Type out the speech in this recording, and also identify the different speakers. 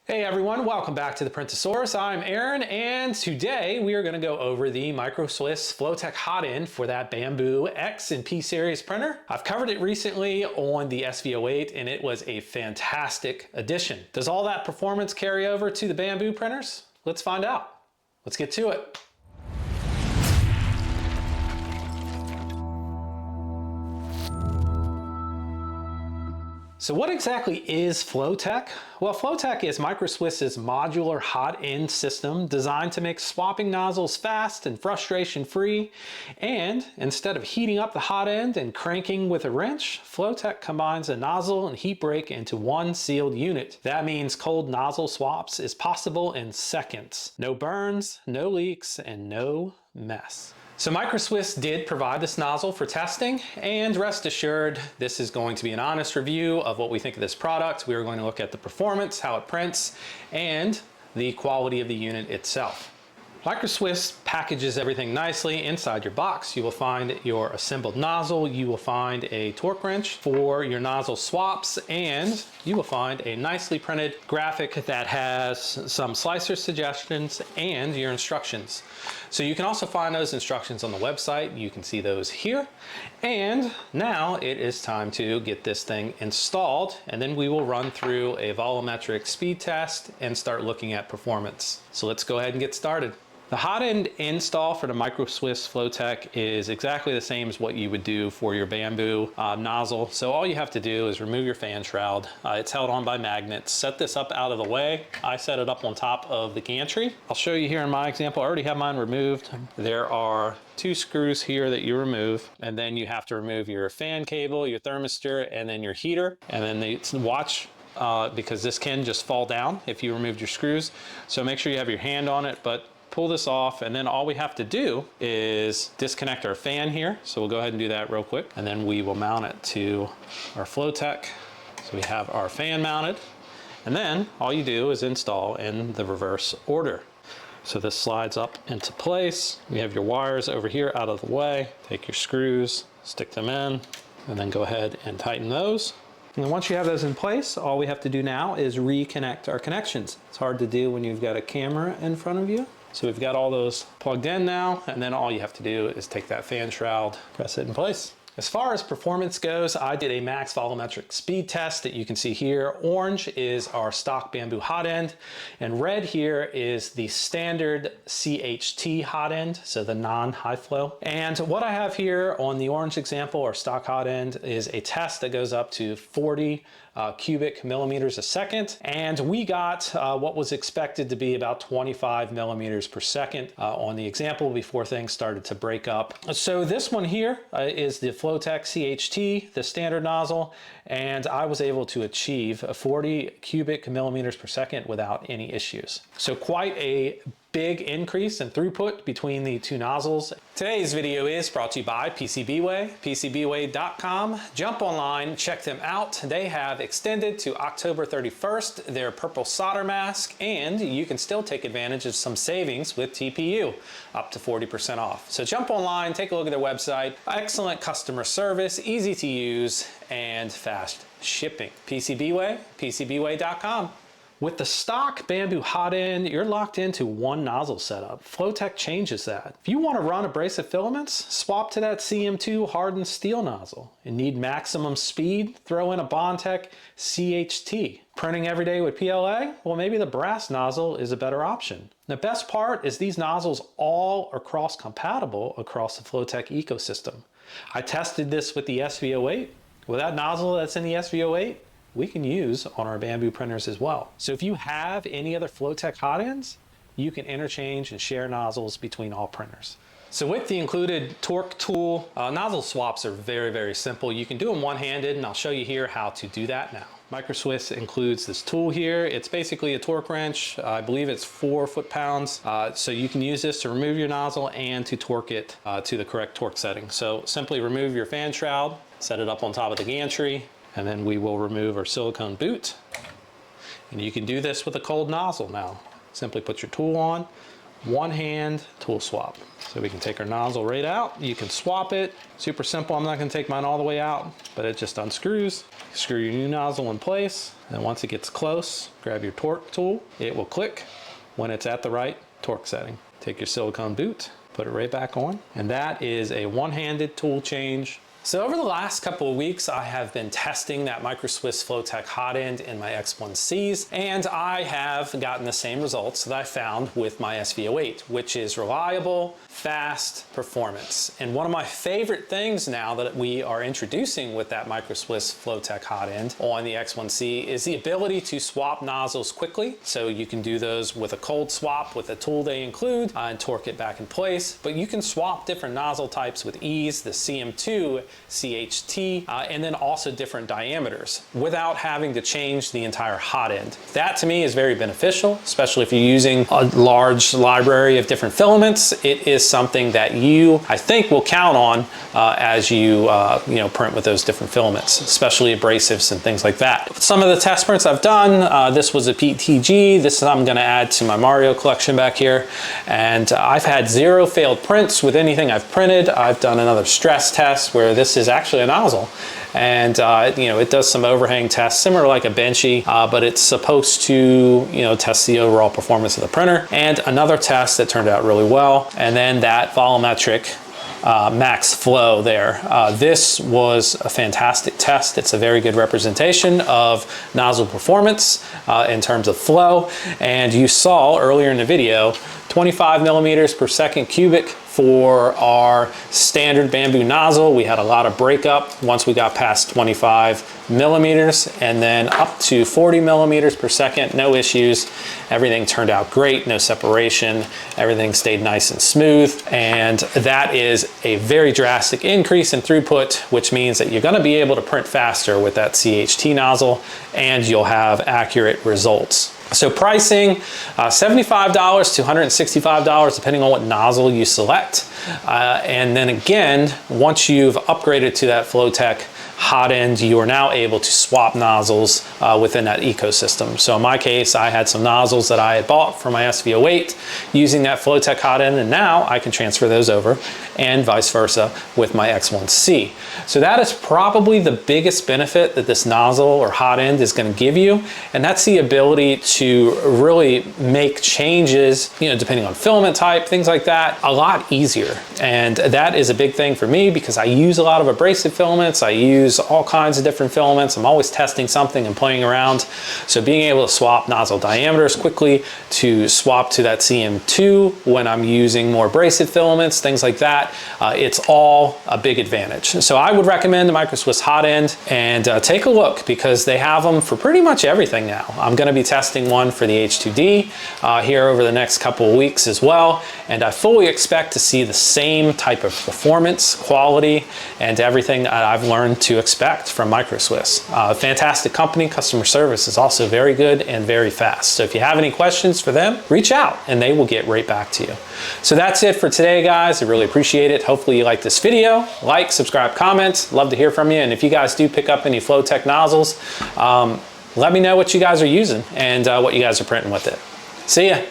Speaker 1: Hey everyone, welcome back to the Printasaurus. I'm Aaron, and today we are going to go over the MicroSwiss FlowTech Hotend for that Bambu X and P series printer. I've covered it recently on the SV08 and it was a fantastic addition. Does all that performance carry over to the Bambu printers? Let's find out. Let's get to it. So what exactly is FlowTech? Well, FlowTech is MicroSwiss's modular hot end system designed to make swapping nozzles fast and frustration-free. And instead of heating up the hot end and cranking with a wrench, FlowTech combines a nozzle and heat break into one sealed unit. That means cold nozzle swaps is possible in seconds. No burns, no leaks, and no mess. So MicroSwiss did provide this nozzle for testing, and rest assured, this is going to be an honest review of what we think of this product. We are going to look at the performance, how it prints, and the quality of the unit itself. MicroSwiss packages everything nicely. Inside your box, you will find your assembled nozzle, you will find a torque wrench for your nozzle swaps, and you will find a nicely printed graphic that has some slicer suggestions and your instructions. So you can also find those instructions on the website. You can see those here. And now it is time to get this thing installed, and then we will run through a volumetric speed test and start looking at performance. So let's go ahead and get started. The hot end install for the MicroSwiss FlowTech is exactly the same as what you would do for your Bambu nozzle. So all you have to do is remove your fan shroud. It's held on by magnets. Set this up out of the way. I set it up on top of the gantry. I'll show you here in my example. I already have mine removed. There are two screws here that you remove, and then you have to remove your fan cable, your thermistor, and then your heater. And then watch because this can just fall down if you removed your screws. So make sure you have your hand on it, but pull this off, and then all we have to do is disconnect our fan here. So we'll go ahead and do that real quick, and then we will mount it to our FlowTech. So we have our fan mounted, and then all you do is install in the reverse order. So this slides up into place. You have your wires over here out of the way. Take your screws, stick them in, and then go ahead and tighten those. And then once you have those in place, all we have to do now is reconnect our connections. It's hard to do when you've got a camera in front of you. So we've got all those plugged in now, and then all you have to do is take that fan shroud, press it in place. As far as performance goes, I did a max volumetric speed test that you can see here. Orange is our stock Bambu Hotend, and red here is the standard CHT Hotend, so the non-high flow. And what I have here on the orange example, or stock Hotend, is a test that goes up to 40 cubic millimeters a second, and we got what was expected to be about 25 millimeters per second on the example before things started to break up. So this one here is the FlowTech CHT, the standard nozzle, and I was able to achieve 40 cubic millimeters per second without any issues. So quite a big increase in throughput between the two nozzles. Today's video is brought to you by PCBWay, PCBWay.com. Jump online, check them out. They have extended to October 31st their purple solder mask, and you can still take advantage of some savings with TPU, up to 40% off. So jump online, take a look at their website. Excellent customer service, easy to use, and fast shipping. PCBWay, PCBWay.com. With the stock Bambu Hotend, you're locked into one nozzle setup. FlowTech changes that. If you want to run abrasive filaments, swap to that CM2 hardened steel nozzle. And need maximum speed? Throw in a Bondtech CHT. Printing every day with PLA? Well, maybe the brass nozzle is a better option. The best part is these nozzles all are cross-compatible across the FlowTech ecosystem. I tested this with the SV08. With that nozzle that's in the SV08, we can use on our Bambu printers as well. So if you have any other FlowTech Hotends, you can interchange and share nozzles between all printers. So with the included torque tool, nozzle swaps are very, very simple. You can do them one-handed, and I'll show you here how to do that now. MicroSwiss includes this tool here. It's basically a torque wrench. I believe it's 4 foot-pounds. So you can use this to remove your nozzle and to torque it to the correct torque setting. So simply remove your fan shroud, set it up on top of the gantry, and then we will remove our silicone boot. And you can do this with a cold nozzle now. Simply put your tool on, one hand tool swap. So we can take our nozzle right out. You can swap it. Super simple. I'm not going to take mine all the way out, but it just unscrews. Screw your new nozzle in place. And once it gets close, grab your torque tool. It will click when it's at the right torque setting. Take your silicone boot, put it right back on. And that is a one-handed tool change. So over the last couple of weeks, I have been testing that MicroSwiss FlowTech Hotend in my X1Cs, and I have gotten the same results that I found with my SV08, which is reliable, fast performance. And one of my favorite things now that we are introducing with that MicroSwiss FlowTech Hotend on the X1C is the ability to swap nozzles quickly. So you can do those with a cold swap with a tool they include and torque it back in place. But you can swap different nozzle types with ease, the CM2, CHT, and then also different diameters without having to change the entire hotend. That to me is very beneficial, especially if you're using a large library of different filaments. It is something that you, I think, will count on as you print with those different filaments, especially abrasives and things like that. Some of the test prints I've done, this was a PTG. This I'm going to add to my Mario collection back here, and I've had 0 failed prints with anything I've printed. I've done another stress test where this is actually a nozzle, and it does some overhang tests similar like a benchy, but it's supposed to test the overall performance of the printer. And another test that turned out really well, and then that volumetric max flow there. This was a fantastic test. It's a very good representation of nozzle performance in terms of flow. And you saw earlier in the video 25 millimeters per second cubic for our standard Bambu nozzle. We had a lot of breakup once we got past 25 millimeters, and then up to 40 millimeters per second, no issues. Everything turned out great, no separation. Everything stayed nice and smooth. And that is a very drastic increase in throughput, which means that you're gonna be able to print faster with that CHT nozzle, and you'll have accurate results. So pricing, $75 to $165, depending on what nozzle you select. And then again, once you've upgraded to that FlowTech Hotend, you are now able to swap nozzles within that ecosystem. So in my case, I had some nozzles that I had bought for my SV08 using that FlowTech Hotend, and now I can transfer those over, and vice versa with my X1C. So that is probably the biggest benefit that this nozzle or hotend is going to give you, and that's the ability to really make changes, depending on filament type, things like that, a lot easier. And that is a big thing for me because I use a lot of abrasive filaments. I use all kinds of different filaments. I'm always testing something and playing around. So being able to swap nozzle diameters quickly, to swap to that CM2 when I'm using more abrasive filaments, things like that, it's all a big advantage. So I would recommend the MicroSwiss Hotend, and take a look because they have them for pretty much everything now. I'm going to be testing one for the H2D here over the next couple of weeks as well, and I fully expect to see the same type of performance, quality, and everything that I've learned to expect from MicroSwiss. Fantastic company. Customer service is also very good and very fast. So if you have any questions for them, reach out and they will get right back to you. So that's it for today, guys. I really appreciate it. Hopefully you like this video. Like, subscribe, comment. Love to hear from you. And if you guys do pick up any FlowTech nozzles, let me know what you guys are using and what you guys are printing with it. See ya.